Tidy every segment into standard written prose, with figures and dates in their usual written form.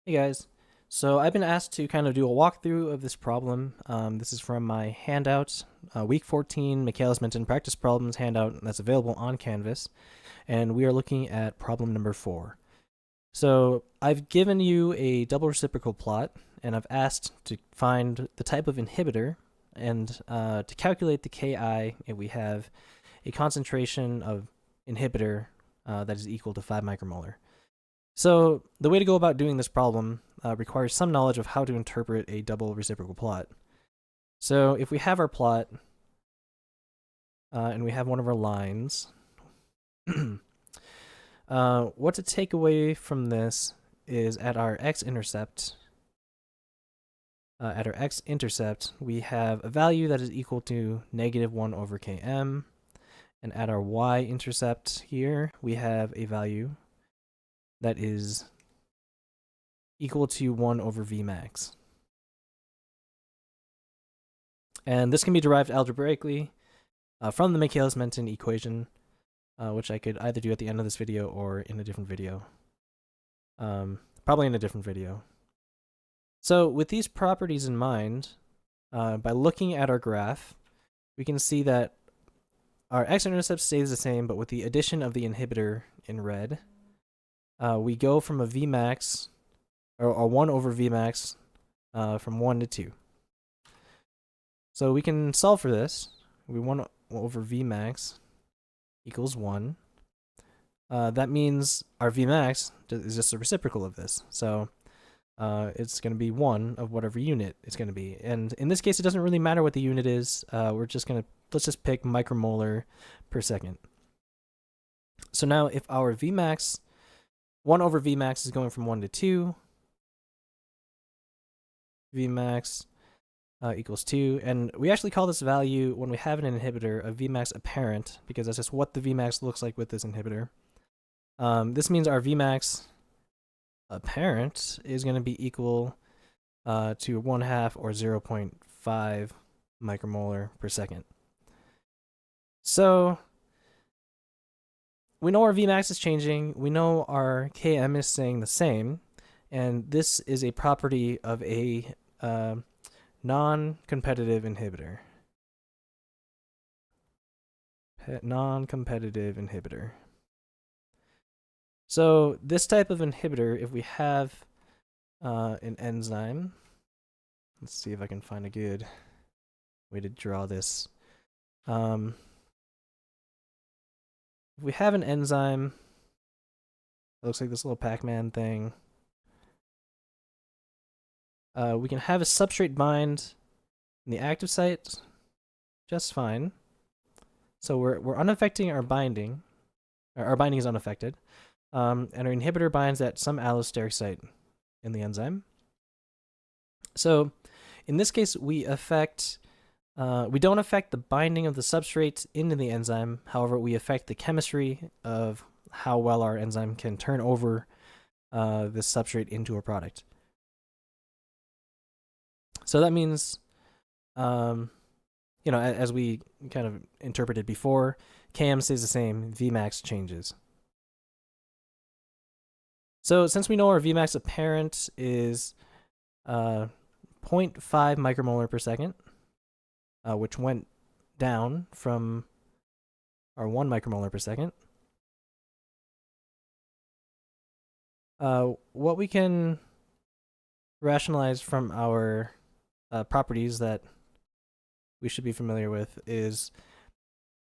Hey guys, so I've been asked to kind of do a walkthrough of this problem. This is from my handout, week 14 Michaelis-Menten practice problems handout that's available on Canvas, and we are looking at problem number 4. So I've given you a double reciprocal plot, and I've asked to find the type of inhibitor, and to calculate the Ki, if we have a concentration of inhibitor that is equal to 5 micromolar. So the way to go about doing this problem requires some knowledge of how to interpret a double reciprocal plot. So if we have our plot and we have one of our lines, what to take away from this is at our x-intercept, we have a value that is equal to -1 over km, and at our y-intercept here, we have a value that is equal to 1 over Vmax. And this can be derived algebraically from the Michaelis-Menten equation, which I could either do at the end of this video or in a different video. Probably in a different video. So with these properties in mind, by looking at our graph, we can see that our x-intercept stays the same, but with the addition of the inhibitor in red, we go from a Vmax, or 1 over Vmax, from 1 to 2. So we can solve for this. We 1 over Vmax equals 1. That means our Vmax is just a reciprocal of this. So it's going to be 1 of whatever unit it's going to be. And in this case, it doesn't really matter what the unit is. Let's just pick micromolar per second. So now if our Vmax, 1 over Vmax is going from 1 to 2, Vmax equals 2, and we actually call this value, when we have an inhibitor, a Vmax apparent, because that's just what the Vmax looks like with this inhibitor. This means our Vmax apparent is going to be equal to 1/2 or 0.5 micromolar per second. So we know our Vmax is changing, we know our Km is staying the same, and this is a property of a non-competitive inhibitor. Non-competitive inhibitor. So this type of inhibitor, if we have an enzyme, let's see if I can find a good way to draw this. If we have an enzyme, it looks like this little Pac-Man thing. We can have a substrate bind in the active site just fine. So we're unaffecting our binding. Our binding is unaffected. And our inhibitor binds at some allosteric site in the enzyme. So in this case, we don't affect the binding of the substrate into the enzyme. However, we affect the chemistry of how well our enzyme can turn over this substrate into a product. So that means, as we kind of interpreted before, Km stays the same, Vmax changes. So since we know our Vmax apparent is 0.5 micromolar per second, which went down from our 1 micromolar per second, what we can rationalize from our properties that we should be familiar with is,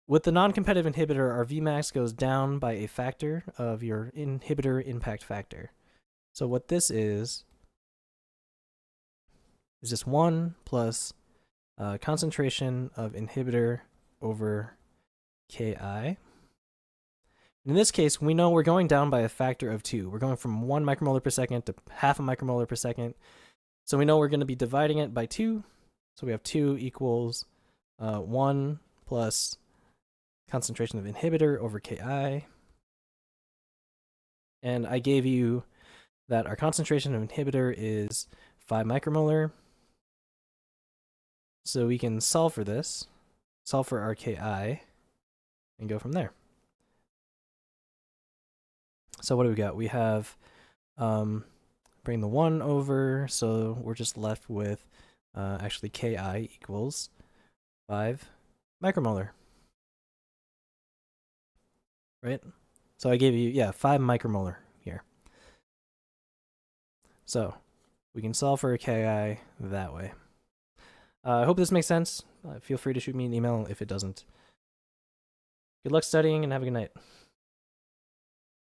with the non-competitive inhibitor, our Vmax goes down by a factor of your inhibitor impact factor. So what this is just 1 plus concentration of inhibitor over Ki. In this case, we know we're going down by a factor of 2. We're going from 1 micromolar per second to 0.5 micromolar per second. So we know we're going to be dividing it by 2. So we have 2 equals 1 plus concentration of inhibitor over Ki. And I gave you that our concentration of inhibitor is 5 micromolar. So we can solve for this, solve for our Ki, and go from there. So what do we got? We have bring the 1 over, so we're just left with actually Ki equals 5 micromolar. Right? So I gave you, yeah, 5 micromolar here. So we can solve for a Ki that way. I hope this makes sense. Feel free to shoot me an email if it doesn't. Good luck studying and have a good night.